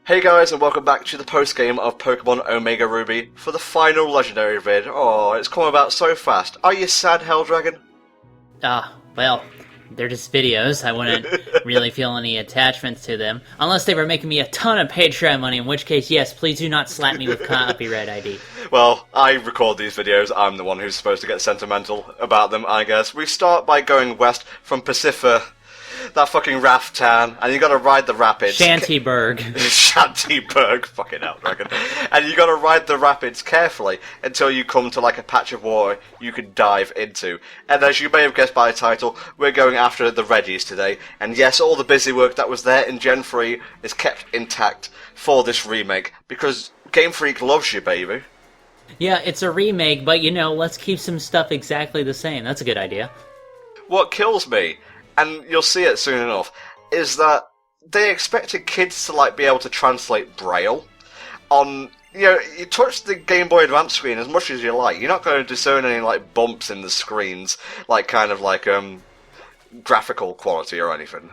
Hey guys, and welcome back to the post-game of Pokemon Omega Ruby for the final Legendary vid. Oh, it's come about so fast. Are you sad, Helldragon? Well, they're just videos. I wouldn't really feel any attachments to them. Unless they were making me a ton of Patreon money, in which case, yes, please do not slap me with copyright ID. Well, I record these videos. I'm the one who's supposed to get sentimental about them, I guess. We start by going west from Pacifica, that fucking raft town, and you gotta ride the rapids. Shantyburg. Shantyburg, fucking hell, Dragon. And you gotta ride the rapids carefully until you come to like a patch of water you can dive into. And as you may have guessed by the title, we're going after the Regis today. And yes, all the busy work that was there in Gen 3 is kept intact for this remake, because Game Freak loves you, baby. Yeah, it's a remake, but you know, let's keep some stuff exactly the same. That's a good idea. What kills me, and you'll see it soon enough, is that they expected kids to like be able to translate Braille on, you know, you touch the Game Boy Advance screen as much as you like, you're not going to discern any like bumps in the screens, like kind of like graphical quality or anything.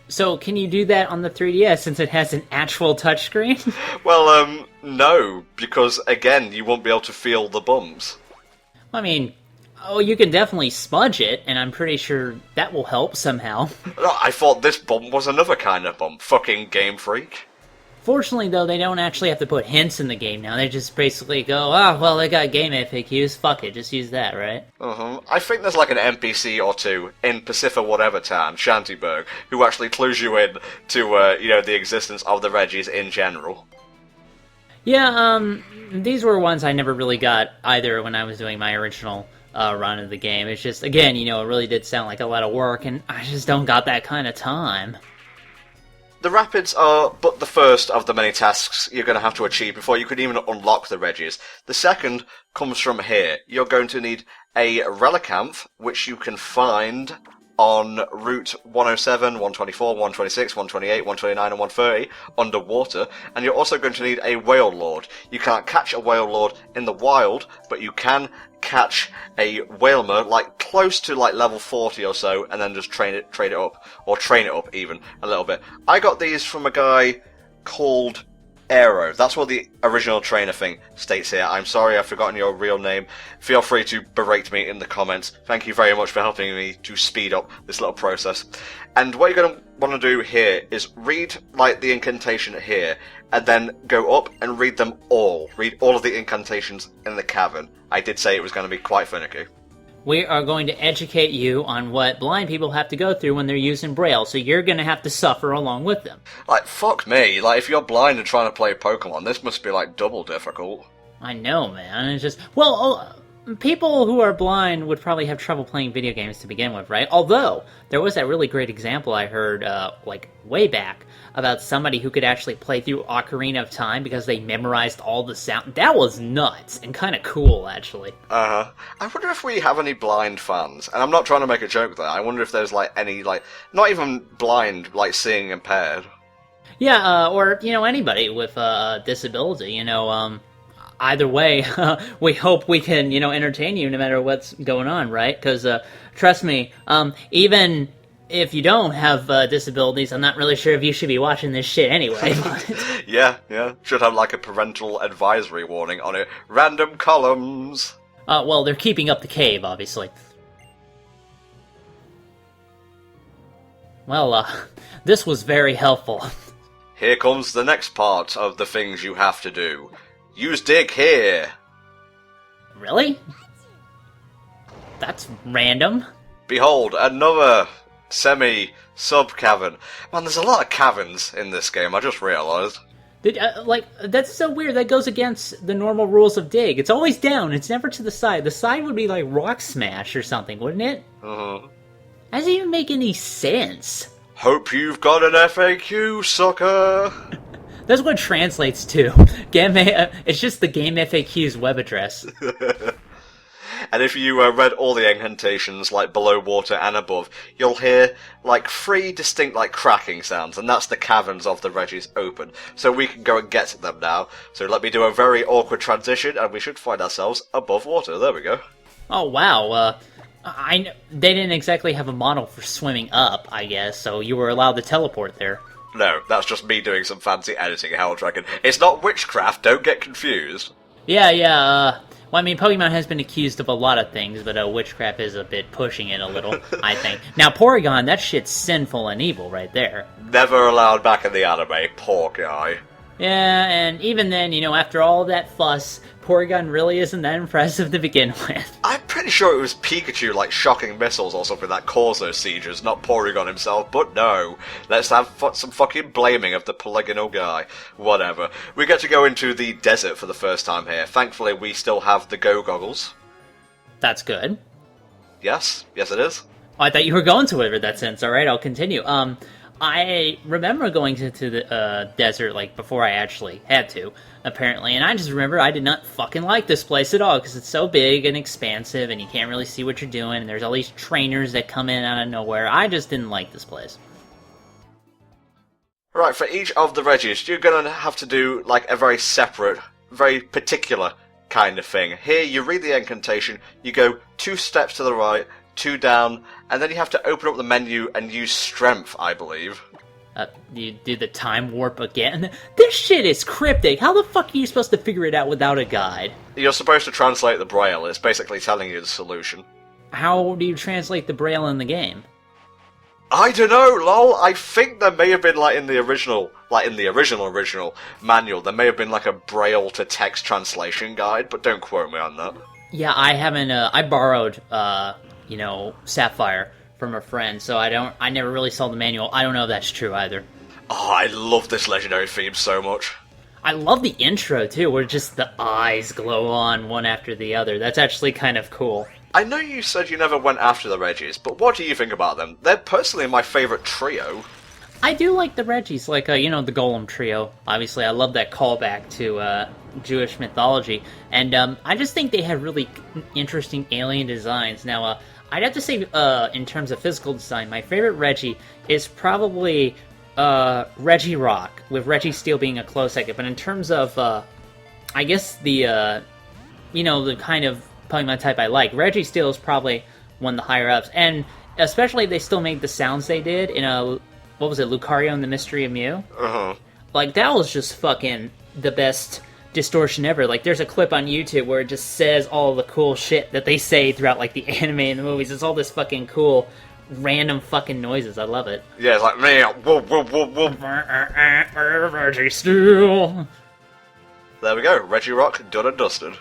So, can you do that on the 3DS since it has an actual touchscreen? Well, no, because again, you won't be able to feel the bumps. I mean, you can definitely smudge it, and I'm pretty sure that will help somehow. I thought this bump was another kind of bump. Fucking Game Freak. Fortunately, though, they don't actually have to put hints in the game now. They just basically go, well, they got game FAQs, fuck it, just use that, right? I think there's like an NPC or two in Pacifica whatever town, Shantyburg, who actually clues you in to, you know, the existence of the Regis in general. Yeah, these were ones I never really got either when I was doing my original run of the game. It's just, again, you know, it really did sound like a lot of work, and I just don't got that kind of time. The Rapids are but the first of the many tasks you're going to have to achieve before you can even unlock the Regis. The second comes from here. You're going to need a Relicanth, which you can find on Route 107, 124, 126, 128, 129 and 130 underwater, and you're also going to need a Whale Lord. You can't catch a Whale Lord in the wild, but you can catch a Whalmer like close to like level 40 or so, and then just train it up, or train it up even a little bit. I got these from a guy called Aero. That's what the original trainer thing states here. I'm sorry, I've forgotten your real name. Feel free to berate me in the comments. Thank you very much for helping me to speed up this little process. And what you're going to want to do here is read like the incantation here, and then go up and read them all. Read all of the incantations in the cavern. I did say it was going to be quite finicky. We are going to educate you on what blind people have to go through when they're using Braille, so you're going to have to suffer along with them. Like, fuck me. Like, if you're blind and trying to play Pokemon, this must be, like, double difficult. I know, man. It's just, well, people who are blind would probably have trouble playing video games to begin with, right? Although, there was that really great example I heard, like, way back, about somebody who could actually play through Ocarina of Time because they memorized all the sound. That was nuts, and kind of cool, actually. I wonder if we have any blind fans, and I'm not trying to make a joke there. I wonder if there's, like, any, like, not even blind, like, seeing impaired. Yeah, or, you know, anybody with a disability, you know, either way, we hope we can, you know, entertain you no matter what's going on, right? Because, trust me, even if you don't have disabilities, I'm not really sure if you should be watching this shit anyway. Yeah. Should have, like, a parental advisory warning on it. Random columns. Well, they're keeping up the cave, obviously. Well, this was very helpful. Here comes the next part of the things you have to do. Use dig here. Really? That's random. Behold, another semi-sub-cavern. Man, there's a lot of caverns in this game, I just realised. Like, that's so weird. That goes against the normal rules of dig. It's always down. It's never to the side. The side would be like Rock Smash or something, wouldn't it? Uh-huh. That doesn't even make any sense. Hope you've got an FAQ, sucker! That's what it translates to. It's just the Game FAQ's web address. And if you read all the incantations, like below water and above, you'll hear, like, 3 distinct, like, cracking sounds, and that's the caverns of the Regis open. So we can go and get to them now. So let me do a very awkward transition, and we should find ourselves above water. There we go. Oh, wow. They didn't exactly have a model for swimming up, I guess, so you were allowed to teleport there. No, that's just me doing some fancy editing, Hell Dragon. It's not witchcraft, don't get confused. Yeah, well, I mean, Pokemon has been accused of a lot of things, but witchcraft is a bit pushing it a little, I think. Now, Porygon, that shit's sinful and evil right there. Never allowed back in the anime, poor guy. Yeah, and even then, after all that fuss, Porygon really isn't that impressive to begin with. I'm pretty sure it was Pikachu, shocking missiles or something that caused those sieges, not Porygon himself, but no. Let's have some fucking blaming of the polygonal guy. Whatever. We get to go into the desert for the first time here. Thankfully, we still have the Go Goggles. That's good. Yes it is. Oh, I thought you were going to it in that sense. Alright, I'll continue. I remember going to the desert, before I actually had to, apparently, and I just remember I did not fucking like this place at all, because it's so big and expansive, and you can't really see what you're doing, and there's all these trainers that come in out of nowhere. I just didn't like this place. Right, for each of the Regis, you're gonna have to do, a very separate, very particular kind of thing. Here, you read the incantation, you go 2 steps to the right, 2 down, and then you have to open up the menu and use strength, I believe. You do the time warp again? This shit is cryptic. How the fuck are you supposed to figure it out without a guide? You're supposed to translate the Braille. It's basically telling you the solution. How do you translate the Braille in the game? I don't know, lol. I think there may have been, in the original manual, there may have been, a Braille to text translation guide, but don't quote me on that. Yeah, I haven't, I borrowed, Sapphire from a friend, so I never really saw the manual. I don't know if that's true either. Oh, I love this legendary theme so much. I love the intro, too, where just the eyes glow on one after the other. That's actually kind of cool. I know you said you never went after the Regis, but what do you think about them? They're personally my favourite trio. I do like the Regis, the Golem trio. Obviously, I love that callback to Jewish mythology. And I just think they have really interesting alien designs. Now, I'd have to say, in terms of physical design, my favorite Regi is probably Regi Rock, with Regi Steel being a close second. But in terms of, I guess, the kind of Pokemon type I like, Regi Steel is probably one of the higher-ups. And especially if they still made the sounds they did in what was it, Lucario and the Mystery of Mew? Uh-huh. That was just fucking the best distortion ever. There's a clip on YouTube where it just says all the cool shit that they say throughout, the anime and the movies. It's all this fucking cool, random fucking noises. I love it. Yeah, it's man, whoa, whoa, whoa, whoa. Regi Steel. There we go, Regi Rock, done and dusted.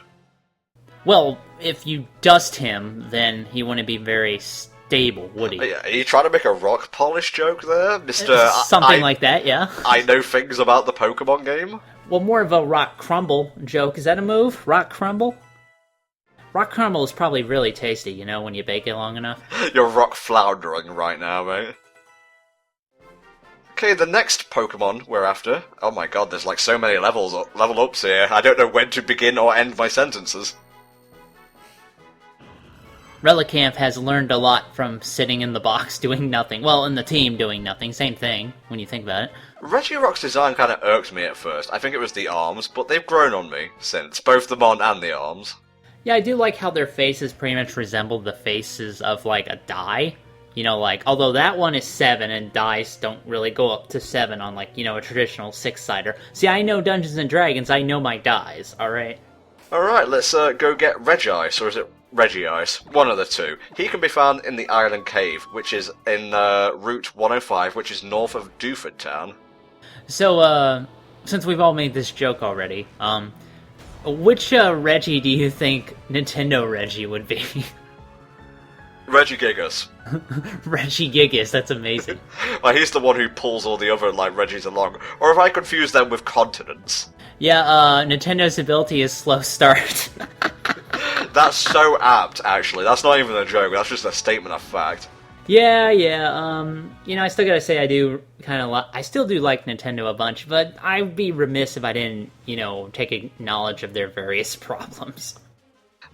Well, if you dust him, then he wouldn't be very stable, would he? Are you trying to make a rock polish joke there, Mr. Something like that, yeah. I know things about the Pokemon game. Well, more of a rock crumble joke. Is that a move? Rock crumble? Rock crumble is probably really tasty, when you bake it long enough. You're rock floundering right now, mate. Okay, the next Pokemon we're after... Oh my god, there's so many level ups here. I don't know when to begin or end my sentences. Relicanth has learned a lot from sitting in the box doing nothing. Well, in the team doing nothing. Same thing, when you think about it. Regirock's design kind of irked me at first. I think it was the arms, but they've grown on me since. Both the Mon and the arms. Yeah, I do like how their faces pretty much resemble the faces of, a die. Although that one is 7, and dice don't really go up to 7 on, a traditional 6-sider. See, I know Dungeons & Dragons, I know my dies, alright? Alright, let's go get Regice, or is it Regice? One of the two. He can be found in the Island Cave, which is in Route 105, which is north of Dewford Town. So, since we've all made this joke already, which Regi do you think Nintendo Regi would be? Regigigas. Regigigas, that's amazing. Well, he's the one who pulls all the other, Regis along. Or if I confuse them with continents. Yeah, Nintendo's ability is slow start. That's so apt, actually. That's not even a joke, that's just a statement of fact. Yeah, I still gotta say I still do like Nintendo a bunch, but I'd be remiss if I didn't, take knowledge of their various problems.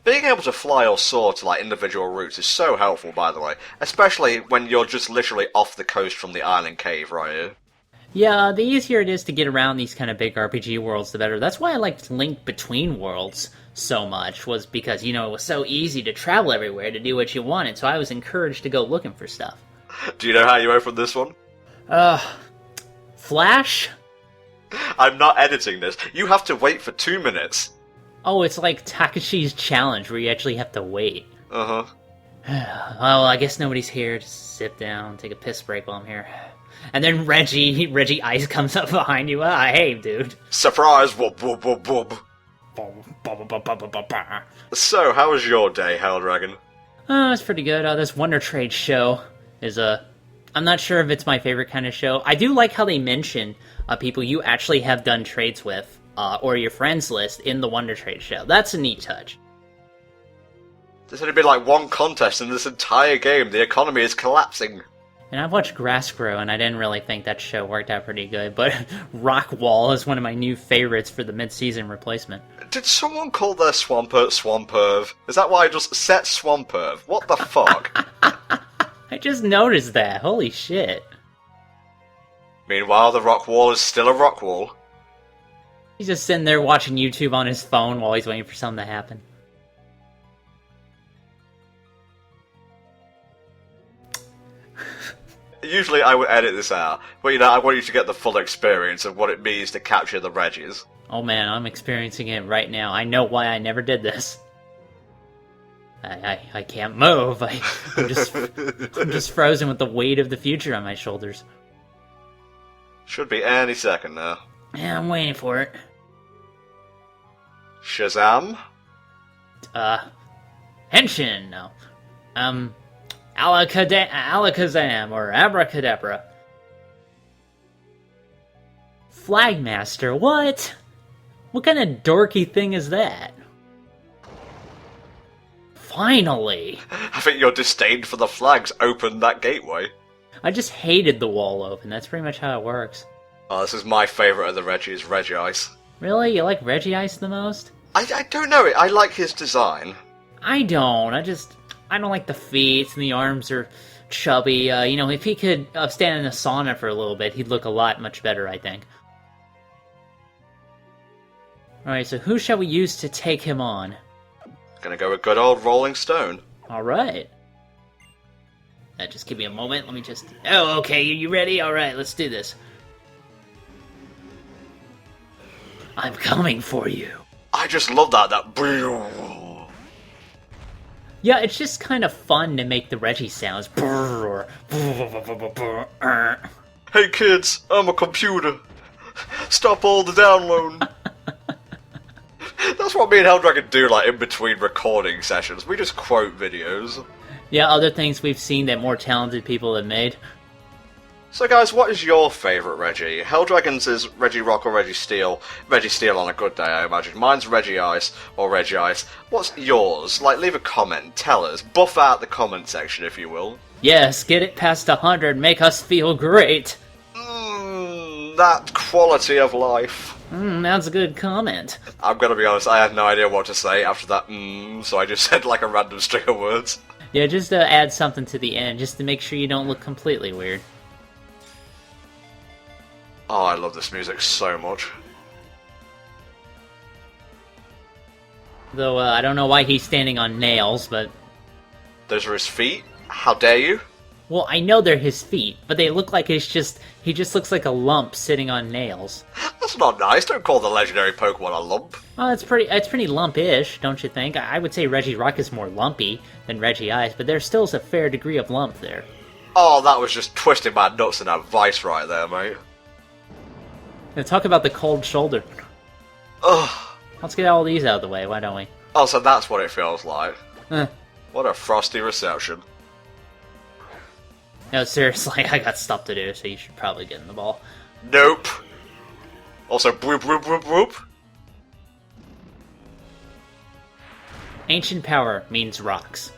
Being able to fly or soar to, individual routes is so helpful, by the way. Especially when you're just literally off the coast from the Island Cave, right here. Yeah, the easier it is to get around these kind of big RPG worlds, the better. That's why I liked Link Between Worlds so much, was because, it was so easy to travel everywhere to do what you wanted, so I was encouraged to go looking for stuff. Do you know how you open this one? Flash? I'm not editing this. You have to wait for 2 minutes. Oh, it's like Takashi's challenge where you actually have to wait. Uh-huh. Well, I guess nobody's here. Just sit down, take a piss break while I'm here. And then Regi Ice comes up behind you. Ah, hey, dude. Surprise! Whoop, whoop, whoop, whoop. So, how was your day, Helldragon? Oh, it's pretty good. This Wonder Trade show is I'm not sure if it's my favorite kind of show. I do like how they mention people you actually have done trades with, or your friends list in the Wonder Trade show. That's a neat touch. There's only been like one contest in this entire game. The economy is collapsing. And I've watched Grass Grow, and I didn't really think that show worked out pretty good, but Rock Wall is one of my new favorites for the mid-season replacement. Did someone call their Swampert Swamperv? Is that why I just set Swamperv? What the fuck? I just noticed that. Holy shit. Meanwhile, the rock wall is still a rock wall. He's just sitting there watching YouTube on his phone while he's waiting for something to happen. Usually I would edit this out, but I want you to get the full experience of what it means to capture the Regis. Oh man, I'm experiencing it right now. I know why I never did this. I can't move. I'm just frozen with the weight of the future on my shoulders. Should be any second now. Yeah, I'm waiting for it. Shazam? Henshin, no. Alakazam, or Abracadabra. Flagmaster, what? What kind of dorky thing is that? Finally! I think your disdain for the flags opened that gateway. I just hated the wall open, that's pretty much how it works. Oh, this is my favourite of the Regis, Regi Ice. Really? You like Regi Ice the most? I don't know, I like his design. I don't, I don't like the feet, and the arms are chubby. If he could stand in a sauna for a little bit, he'd look much better, I think. Alright, so who shall we use to take him on? Gonna go with good old Rolling Stone. Alright. Just give me a moment, let me just... Oh, okay, you ready? Alright, let's do this. I'm coming for you. I just love that. Yeah, it's just kind of fun to make the Regi sounds. Hey kids, I'm a computer. Stop all the downloading. That's what me and Helldragon do, like, in between recording sessions. We just quote videos. Yeah, other things we've seen that more talented people have made. So guys, what is your favourite Regi? Helldragon's is Regi Rock or Regi Steel. Regi Steel on a good day, I imagine. Mine's Regi Ice or Regi Ice. What's yours? Like, leave a comment, tell us. Buff out the comment section, if you will. Yes, get it past 100, make us feel great. That quality of life. That's a good comment. I'm gonna be honest, I had no idea what to say after that so I just said like a random string of words. Yeah, just add something to the end, just to make sure you don't look completely weird. Oh, I love this music so much. Though, I don't know why he's standing on nails, but... Those are his feet? How dare you? Well, I know they're his feet, but they look like he just looks like a lump sitting on nails. That's not nice, don't call the legendary Pokemon a lump. Well, it's pretty lump-ish, don't you think? I would say Regi Rock is more lumpy than Regi Ice, but there still is a fair degree of lump there. Oh, that was just twisting my nuts in that vice right there, mate. Now talk about the cold shoulder. Ugh. Let's get all these out of the way, why don't we? Oh, so that's what it feels like. Eh. What a frosty reception. No, seriously, I got stuff to do, so you should probably get in the ball. Nope. Also, whoop whoop whoop whoop. Ancient power means rocks.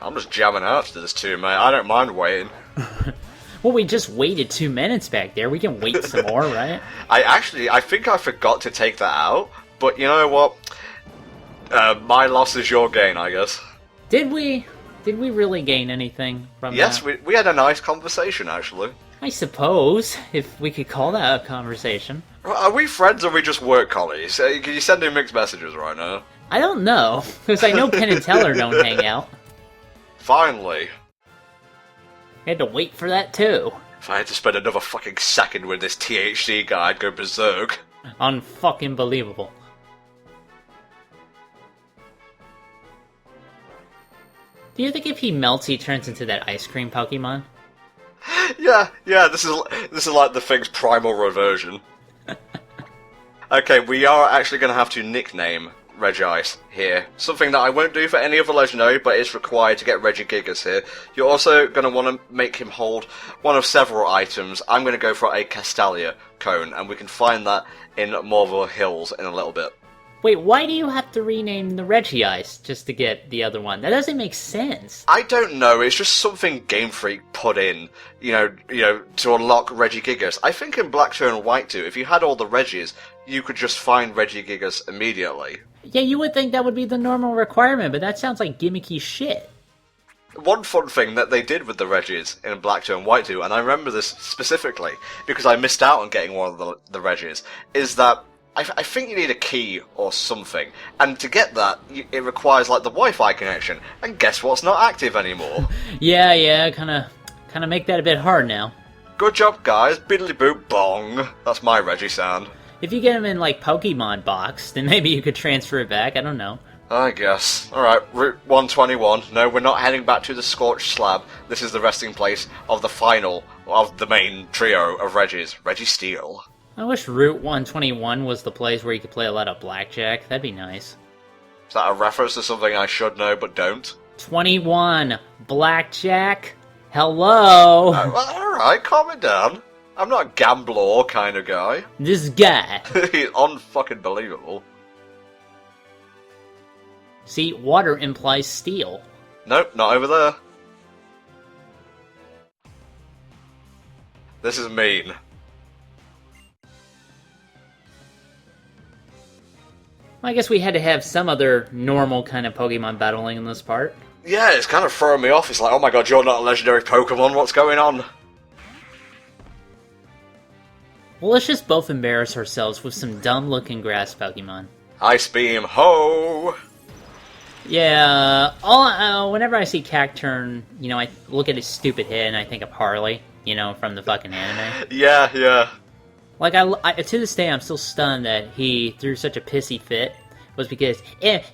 I'm just jamming out to this too, mate. I don't mind waiting. Well, we just waited 2 minutes back there. We can wait some more, right? I think I forgot to take that out, but you know what? My loss is your gain, I guess. Did we really gain anything from that? Yes, we had a nice conversation, actually. I suppose, if we could call that a conversation. Are we friends or are we just work colleagues? Can you send in mixed messages right now? I don't know, because I know Penn and Teller don't hang out. Finally. I had to wait for that, too. If I had to spend another fucking second with this THD guy, I'd go berserk. Unfucking believable. Do you think if he melts, he turns into that ice cream Pokemon? Yeah, this is like the thing's primal reversion. Okay, we are actually going to have to nickname Regi here. Something that I won't do for any other legendary, but it's required to get Regi Gigas here. You're also going to want to make him hold one of several items. I'm going to go for a Castalia cone, and we can find that in Marvel Hills in a little bit. Wait, why do you have to rename the Regi Ice just to get the other one? That doesn't make sense. I don't know, it's just something Game Freak put in, you know, to unlock Regi Gigas. I think in Black 2 and White 2, if you had all the Regis, you could just find Regi Gigas immediately. Yeah, you would think that would be the normal requirement, but that sounds like gimmicky shit. One fun thing that they did with the Regis in Black 2 and White 2, and I remember this specifically because I missed out on getting one of the Regis, is that I think you need a key or something, and to get that, it requires like the Wi-Fi connection, and guess what's not active anymore? Yeah, kind of make that a bit hard now. Good job, guys. Biddly boop bong. That's my Regi sound. If you get him in like Pokemon box, then maybe you could transfer it back. I don't know. I guess. Alright, Route 121. No, we're not heading back to the Scorched Slab. This is the resting place of the final of the main trio of Regis. Registeel. I wish Route 121 was the place where you could play a lot of blackjack. That'd be nice. Is that a reference to something I should know but don't? 21. Blackjack? Hello? Alright, calm it down. I'm not a gambler kind of guy. This guy. He's unfucking believable. See, water implies steel. Nope, not over there. This is mean. I guess we had to have some other normal kind of Pokemon battling in this part. Yeah, it's kind of throwing me off. It's like, oh my god, you're not a legendary Pokemon, what's going on? Well, let's just both embarrass ourselves with some dumb-looking grass Pokemon. Ice Beam, ho! Yeah, whenever I see Cacturn, you know, I look at his stupid head and I think of Harley, you know, from the fucking anime. Yeah. Like, I to this day, I'm still stunned that he threw such a pissy fit. Was because,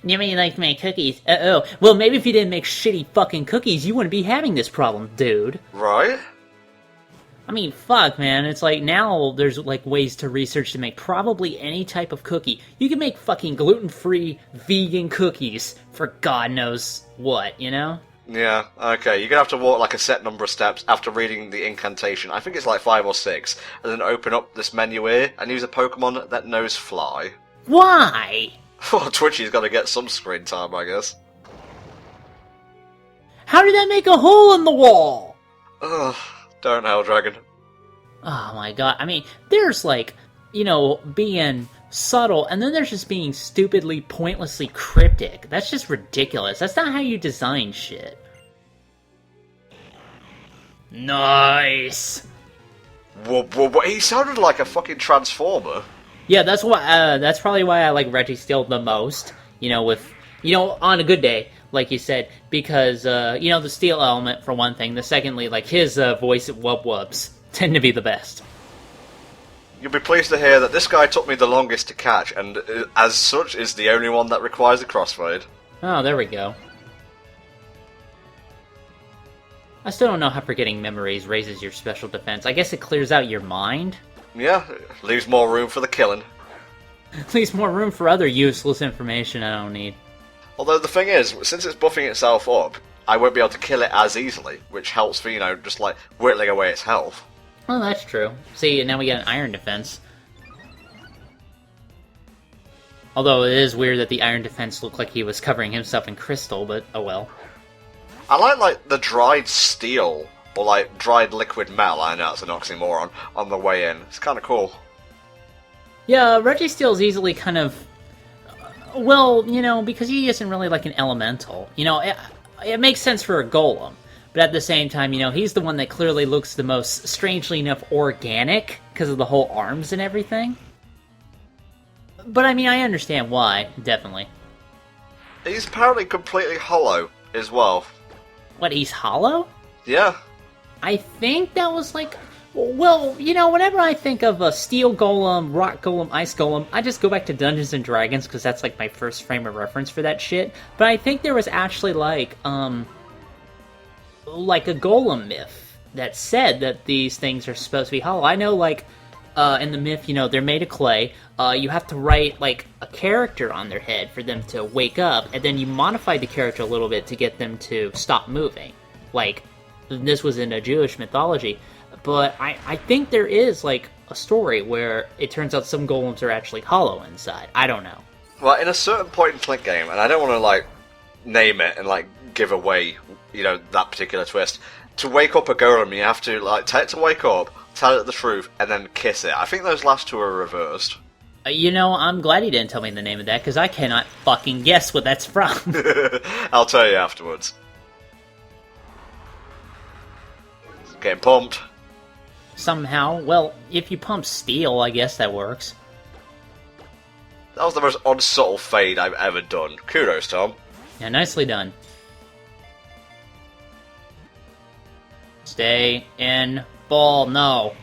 nobody liked my cookies. Well, maybe if you didn't make shitty fucking cookies, you wouldn't be having this problem, dude. Right? I mean, fuck, man. It's like, now there's, like, ways to research to make probably any type of cookie. You can make fucking gluten-free vegan cookies for God knows what, you know? Yeah, okay. You're gonna have to walk like a set number of steps after reading the incantation. I think it's like 5 or 6. And then open up this menu here and use a Pokemon that knows Fly. Why? Well, Twitchy's gotta get some screen time, I guess. How did that make a hole in the wall? Ugh, don't know, Dragon. Oh my god. I mean, there's like, you know, being subtle, and then there's just being stupidly, pointlessly cryptic. That's just ridiculous. That's not how you design shit. Nice! Whoa, he sounded like a fucking Transformer. Yeah, that's why. That's probably why I like Registeel the most. You know, on a good day, like you said, because you know, the steel element for one thing. The secondly, like his voice wub-wubs tend to be the best. You'll be pleased to hear that this guy took me the longest to catch, and as such is the only one that requires a crossfade. Oh, there we go. I still don't know how forgetting memories raises your special defense. I guess it clears out your mind? Yeah, leaves more room for the killing. Leaves more room for other useless information I don't need. Although the thing is, since it's buffing itself up, I won't be able to kill it as easily, which helps for, you know, just like whittling away its health. Well, that's true. See, now we got an iron defense. Although it is weird that the iron defense looked like he was covering himself in crystal, but oh well. I like the dried steel, or like dried liquid metal, I know it's an oxymoron, on the way in. It's kind of cool. Yeah, Registeel's easily kind of... well, you know, because he isn't really like an elemental. You know, it makes sense for a golem. But at the same time, you know, he's the one that clearly looks the most, strangely enough, organic, because of the whole arms and everything. But I mean, I understand why, definitely. He's apparently completely hollow, as well. What, he's hollow? Yeah. I think that was like Well, whenever I think of a steel golem, rock golem, ice golem, I just go back to Dungeons and Dragons because that's like my first frame of reference for that shit. But I think there was actually like a golem myth that said that these things are supposed to be hollow. I know, like, in the myth, they're made of clay. You have to write, like, a character on their head for them to wake up, and then you modify the character a little bit to get them to stop moving. Like, this was in a Jewish mythology. But I think there is, like, a story where it turns out some golems are actually hollow inside. I don't know. Well, in a certain point-and-click game, and I don't want to, like, name it and, like, give away, that particular twist, to wake up a golem, you have to, like, tell it to wake up, tell it the truth, and then kiss it. I think those last two are reversed. I'm glad he didn't tell me the name of that, because I cannot fucking guess what that's from. I'll tell you afterwards. Getting pumped. Somehow, well, if you pump steel, I guess that works. That was the most unsubtle fade I've ever done. Kudos, Tom. Yeah, nicely done. Stay in ball, no.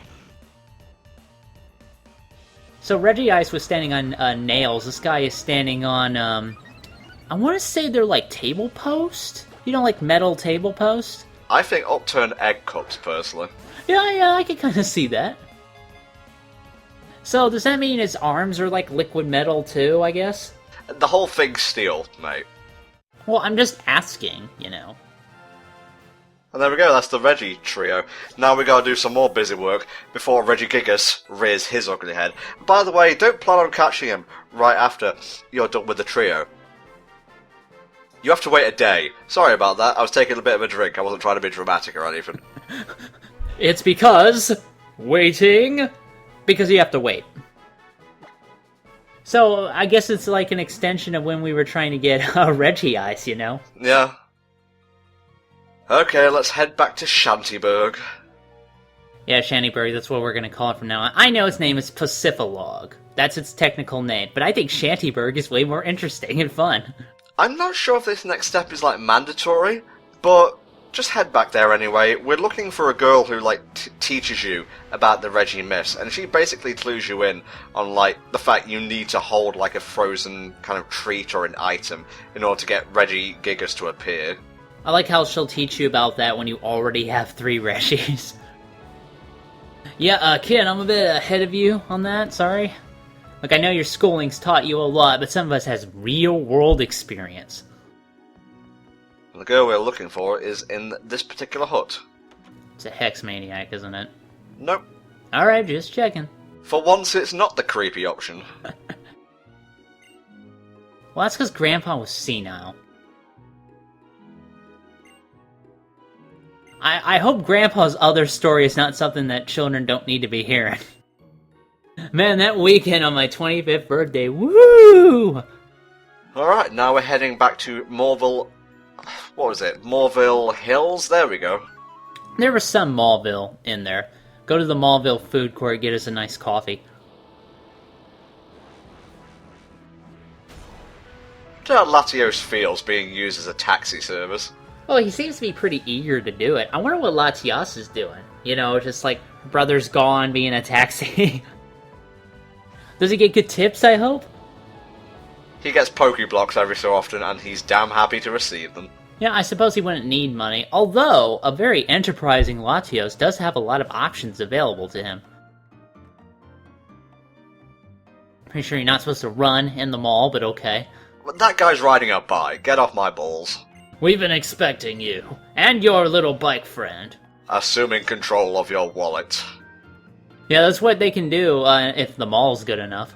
So Regi Ice was standing on nails. This guy is standing on, I want to say they're like table post? Like metal table post? I think upturned egg cups, personally. Yeah, I can kind of see that. So, does that mean his arms are like liquid metal too, I guess? The whole thing's steel, mate. Well, I'm just asking, And there we go, that's the Regi trio. Now we gotta do some more busy work before Regi Gigas rears his ugly head. By the way, don't plan on catching him right after you're done with the trio. You have to wait a day. Sorry about that, I was taking a bit of a drink, I wasn't trying to be dramatic or anything. It's because... waiting... because you have to wait. So, I guess it's like an extension of when we were trying to get Regi Ice, Yeah. Okay, let's head back to Shantyberg. Yeah, Shantyberg, that's what we're gonna call it from now on. I know its name is Pacifilog. That's its technical name, but I think Shantyberg is way more interesting and fun. I'm not sure if this next step is, like, mandatory, but just head back there anyway. We're looking for a girl who, like, teaches you about the Regi myths, and she basically clues you in on, like, the fact you need to hold, like, a frozen kind of treat or an item in order to get Regi Gigas to appear. I like how she'll teach you about that when you already have 3 Regis. Yeah, kid, I'm a bit ahead of you on that, sorry. Look, I know your schooling's taught you a lot, but some of us has real-world experience. The girl we're looking for is in this particular hut. It's a hex maniac, isn't it? Nope. Alright, just checking. For once, it's not the creepy option. Well, that's because Grandpa was senile. I hope Grandpa's other story is not something that children don't need to be hearing. Man, that weekend on my 25th birthday, woo! Alright, now we're heading back to Morville... What was it? Morville Hills? There we go. There was some Mallville in there. Go to the Mallville food court, get us a nice coffee. I don't know how Latios feels being used as a taxi service. Well, he seems to be pretty eager to do it. I wonder what Latios is doing. Just like, brother's gone, being a taxi. Does he get good tips, I hope? He gets Pokeblocks every so often, and he's damn happy to receive them. Yeah, I suppose he wouldn't need money, although a very enterprising Latios does have a lot of options available to him. Pretty sure you're not supposed to run in the mall, but okay. But that guy's riding a bike. Get off my balls. We've been expecting you, and your little bike friend. Assuming control of your wallet. Yeah, that's what they can do if the mall's good enough.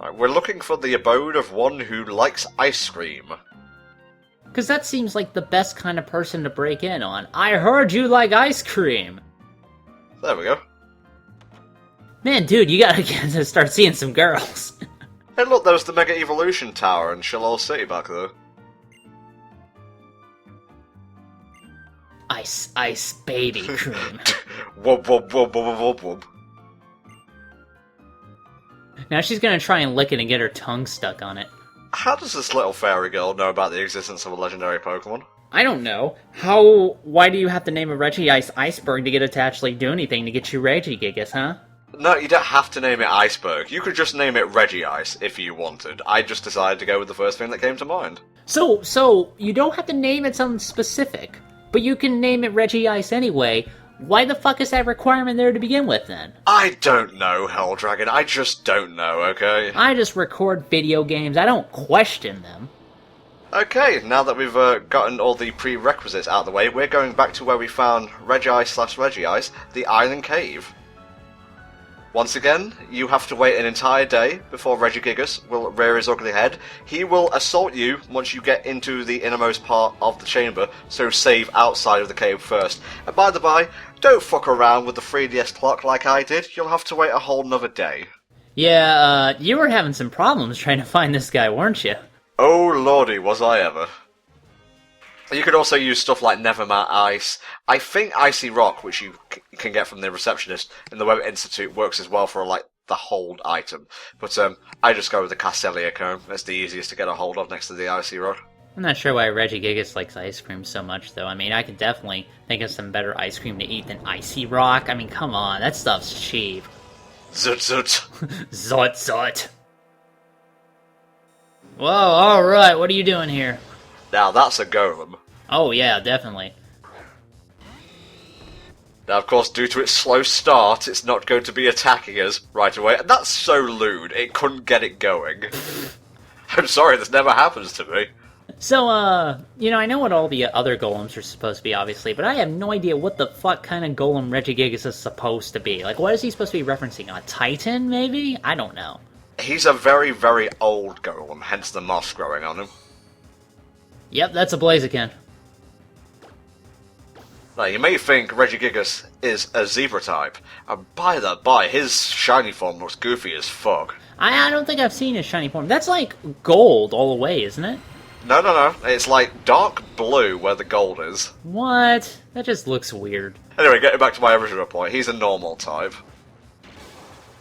Right, we're looking for the abode of one who likes ice cream. Because that seems like the best kind of person to break in on. I heard you like ice cream! There we go. Man, dude, you gotta get to start seeing some girls. Hey look, there's the Mega Evolution Tower in Shallow City back there. Ice baby cream. Wub wub wub wub wub wub. Now she's gonna try and lick it and get her tongue stuck on it. How does this little fairy girl know about the existence of a legendary Pokemon? I don't know. Why do you have to name a Regi-Ice iceberg to get it to actually do anything to get you Regigigas, huh? No, you don't have to name it Iceberg. You could just name it Regi Ice if you wanted. I just decided to go with the first thing that came to mind. So you don't have to name it something specific, but you can name it Regi-Ice anyway. Why the fuck is that requirement there to begin with, then? I don't know, Helldragon. I just don't know, okay? I just record video games. I don't question them. Okay, now that we've gotten all the prerequisites out of the way, we're going back to where we found Regi/Regi-Ice, the Island Cave. Once again, you have to wait an entire day before Regigigas will rear his ugly head. He will assault you once you get into the innermost part of the chamber, so save outside of the cave first. And by the by, don't fuck around with the 3DS clock like I did, you'll have to wait a whole nother day. Yeah, you were having some problems trying to find this guy, weren't you? Oh lordy, was I ever. You could also use stuff like Nevermount Ice. I think Icy Rock, which you can get from the receptionist in the Web Institute, works as well for like the hold item. But I just go with the Castelia Cone. That's the easiest to get a hold of next to the Icy Rock. I'm not sure why Regigigas likes ice cream so much, though. I mean, I could definitely think of some better ice cream to eat than Icy Rock. I mean, come on, that stuff's cheap. Zut zut. Zut zut. Whoa, alright, what are you doing here? Now that's a golem. Oh yeah, definitely. Now, of course, due to its slow start, it's not going to be attacking us right away. And that's so lewd, it couldn't get it going. I'm sorry, this never happens to me. So, you know, I know what all the other golems are supposed to be, obviously, but I have no idea what the fuck kind of golem Regigigas is supposed to be. Like, what is he supposed to be referencing? A titan, maybe? I don't know. He's a very, very old golem, hence the moss growing on him. Yep, that's a Blaziken. Now, you may think Regigigas is a zebra type, and by his shiny form looks goofy as fuck. I don't think I've seen his shiny form. That's like gold all the way, isn't it? No, it's like dark blue where the gold is. What? That just looks weird. Anyway, getting back to my original point, he's a normal type.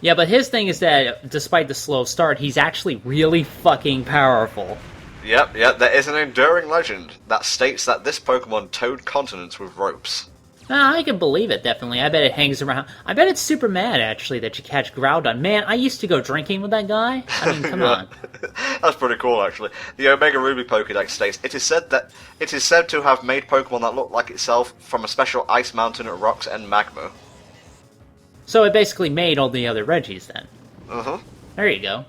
Yeah, but his thing is that, despite the slow start, he's actually really fucking powerful. Yep, there is an enduring legend that states that this Pokemon towed continents with ropes. I can believe it, definitely. I bet it hangs around. I bet it's super mad, actually, that you catch Groudon. Man, I used to go drinking with that guy. I mean, come on. That's pretty cool, actually. The Omega Ruby Pokédex states, it is said to have made Pokemon that look like itself from a special ice mountain, rocks, and magma. So it basically made all the other Regis, then. Uh-huh. There you go.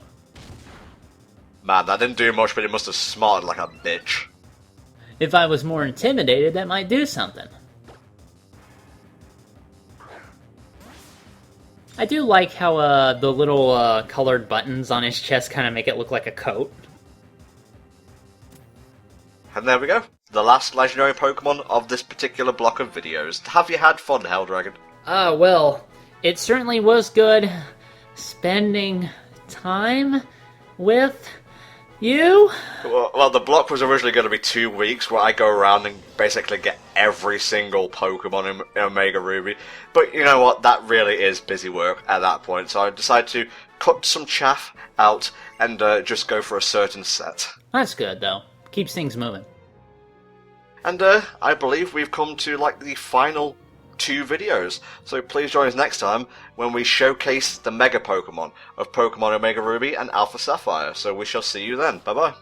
Man, that didn't do much, but it must have smarted like a bitch. If I was more intimidated, that might do something. I do like how the little colored buttons on his chest kind of make it look like a coat. And there we go. The last legendary Pokemon of this particular block of videos. Have you had fun, Helldragon? Well, it certainly was good spending time with you. Well, the block was originally going to be 2 weeks where I go around and basically get every single Pokemon in Omega Ruby. But you know what? That really is busy work at that point. So I decided to cut some chaff out and just go for a certain set. That's good, though. Keeps things moving. And I believe we've come to like the final 2 videos. So please join us next time when we showcase the Mega Pokemon of Pokemon Omega Ruby and Alpha Sapphire. So we shall see you then. Bye bye.